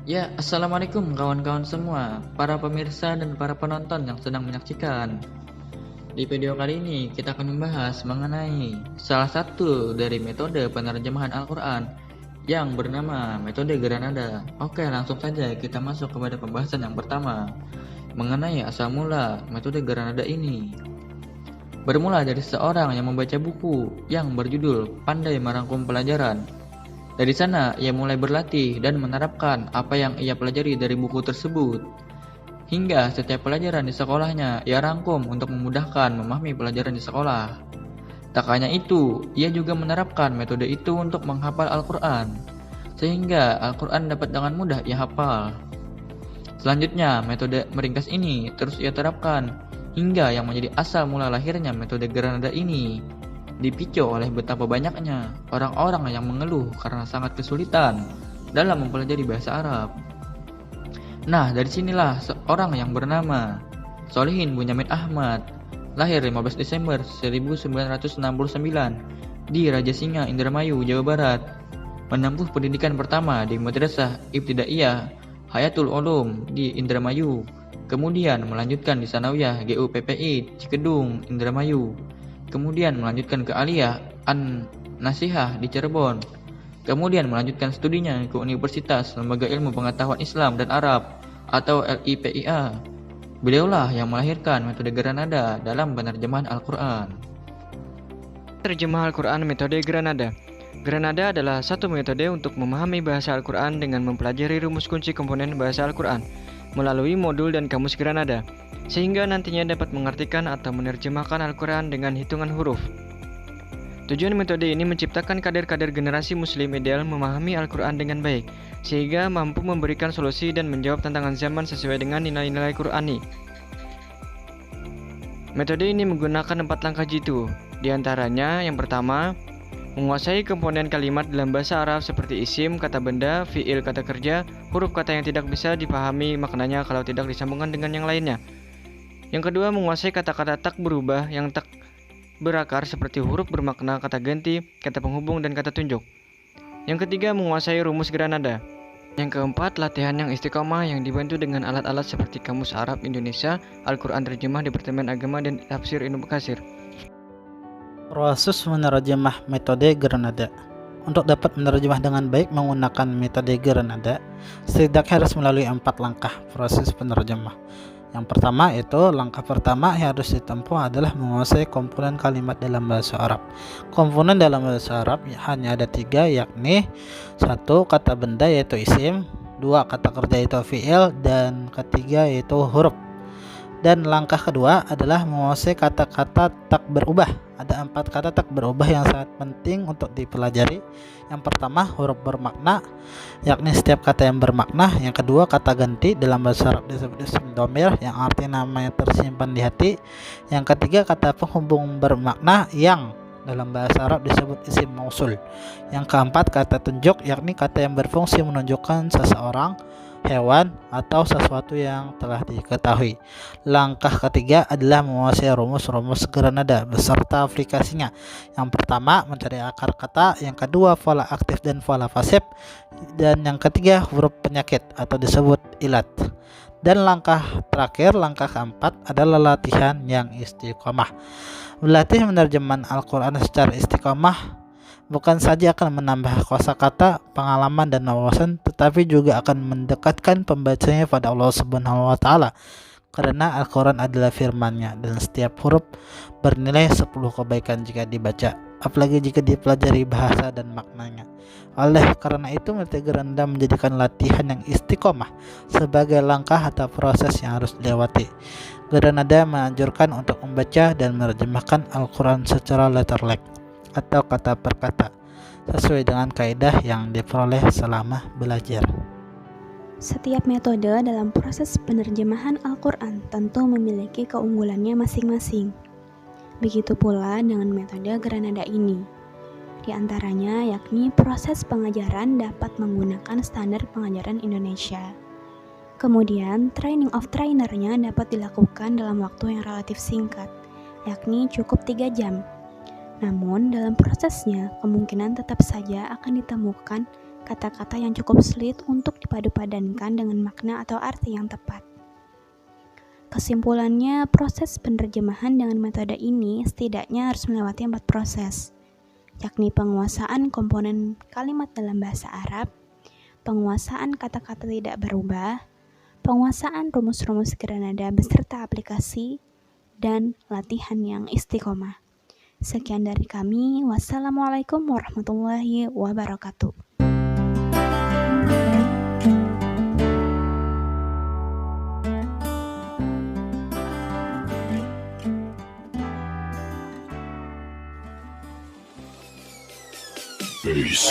Ya, assalamualaikum kawan-kawan semua, para pemirsa dan para penonton yang sedang menyaksikan. Di video kali ini kita akan membahas mengenai salah satu dari metode penerjemahan Al-Quran yang bernama metode Granada. Oke, langsung saja kita masuk kepada pembahasan yang pertama mengenai asal mula metode Granada ini. Bermula dari seorang yang membaca buku yang berjudul Pandai Merangkum Pelajaran. Dari sana, ia mulai berlatih dan menerapkan apa yang ia pelajari dari buku tersebut. Hingga setiap pelajaran di sekolahnya, ia rangkum untuk memudahkan memahami pelajaran di sekolah. Tak hanya itu, ia juga menerapkan metode itu untuk menghafal Al-Quran, sehingga Al-Quran dapat dengan mudah ia hafal. Selanjutnya, metode meringkas ini terus ia terapkan, hingga yang menjadi asal mula lahirnya metode Granada ini dipicu oleh betapa banyaknya orang-orang yang mengeluh karena sangat kesulitan dalam mempelajari bahasa Arab. Nah, dari sinilah seorang yang bernama Solihin Bunyamin Ahmad, lahir 15 Desember 1969 di Raja Singa, Indramayu, Jawa Barat, menempuh pendidikan pertama di Madrasah Ibtidaiyah Hayatul Ulum di Indramayu, kemudian melanjutkan di Sanawiyah GUPPI Cikedung, Indramayu, kemudian melanjutkan ke Aliyah An-Nasihah di Cirebon, kemudian melanjutkan studinya ke Universitas Lembaga Ilmu Pengetahuan Islam dan Arab atau LIPIA. Beliaulah yang melahirkan metode Granada dalam penerjemahan Al-Quran. Terjemah Al-Quran metode Granada. Granada adalah satu metode untuk memahami bahasa Al-Quran dengan mempelajari rumus kunci komponen bahasa Al-Quran melalui modul dan kamus Granada, sehingga nantinya dapat mengartikan atau menerjemahkan Al-Quran dengan hitungan huruf. Tujuan metode ini menciptakan kader-kader generasi muslim ideal memahami Al-Quran dengan baik, sehingga mampu memberikan solusi dan menjawab tantangan zaman sesuai dengan nilai-nilai Qur'ani. Metode ini menggunakan 4 langkah jitu, di antaranya yang pertama, menguasai komponen kalimat dalam bahasa Arab seperti isim, kata benda, fiil, kata kerja, huruf kata yang tidak bisa dipahami maknanya kalau tidak disambungkan dengan yang lainnya. Yang kedua, menguasai kata-kata tak berubah yang tak berakar seperti huruf bermakna, kata ganti, kata penghubung, dan kata tunjuk. Yang ketiga, menguasai rumus Granada. Yang keempat, latihan yang istiqomah yang dibantu dengan alat-alat seperti Kamus Arab Indonesia, Al-Quran Terjemah Departemen Agama, dan Tafsir Ibnu Katsir. Proses menerjemah metode Granada. Untuk dapat menerjemah dengan baik menggunakan metode Granada, setidaknya harus melalui 4 langkah proses penerjemah. Yang pertama langkah pertama yang harus ditempuh adalah menguasai komponen kalimat dalam bahasa Arab. Komponen dalam bahasa Arab hanya ada 3, yakni 1 kata benda yaitu isim, 2 kata kerja yaitu fi'il, dan ketiga yaitu huruf. Dan langkah kedua adalah menguasai kata-kata tak berubah. Ada 4 kata tak berubah yang sangat penting untuk dipelajari. Yang pertama, huruf bermakna, yakni setiap kata yang bermakna. Yang kedua, kata ganti, dalam bahasa Arab disebut isim dhamir, yang artinya nama yang tersimpan di hati. Yang ketiga, kata penghubung bermakna, yang dalam bahasa Arab disebut isim mausul. Yang keempat, kata tunjuk, yakni kata yang berfungsi menunjukkan seseorang, hewan, atau sesuatu yang telah diketahui. Langkah ketiga adalah menguasai rumus-rumus Granada beserta aplikasinya. Yang pertama, mencari akar kata, yang kedua pola aktif dan pola pasif, dan yang ketiga huruf penyakit atau disebut ilat. Dan langkah terakhir, langkah keempat adalah latihan yang istiqomah. Berlatih menerjemahkan Al-Quran secara istiqomah bukan saja akan menambah kosakata, pengalaman, dan wawasan, tetapi juga akan mendekatkan pembacanya pada Allah Subhanahu wa Ta'ala, karena Al-Quran adalah firman-Nya dan setiap huruf bernilai 10 kebaikan jika dibaca, apalagi jika dipelajari bahasa dan maknanya. Oleh karena itu, metode Granada menjadikan latihan yang istiqomah sebagai langkah atau proses yang harus dilewati. Granada menganjurkan untuk membaca dan menerjemahkan Al-Quran secara letterlek atau kata per kata, sesuai dengan kaidah yang diperoleh selama belajar. Setiap metode dalam proses penerjemahan Al-Quran tentu memiliki keunggulannya masing-masing. Begitu pula dengan metode Granada ini. Di antaranya yakni proses pengajaran dapat menggunakan standar pengajaran Indonesia. Kemudian, training of trainernya dapat dilakukan dalam waktu yang relatif singkat, yakni cukup 3 jam. Namun, dalam prosesnya kemungkinan tetap saja akan ditemukan kata-kata yang cukup sulit untuk dipadu-padankan dengan makna atau arti yang tepat. Kesimpulannya, proses penerjemahan dengan metode ini setidaknya harus melewati 4 proses, yakni penguasaan komponen kalimat dalam bahasa Arab, penguasaan kata-kata tidak berubah, penguasaan rumus-rumus Granada beserta aplikasi, dan latihan yang istiqomah. Sekian dari kami. Wassalamualaikum warahmatullahi wabarakatuh. Peace.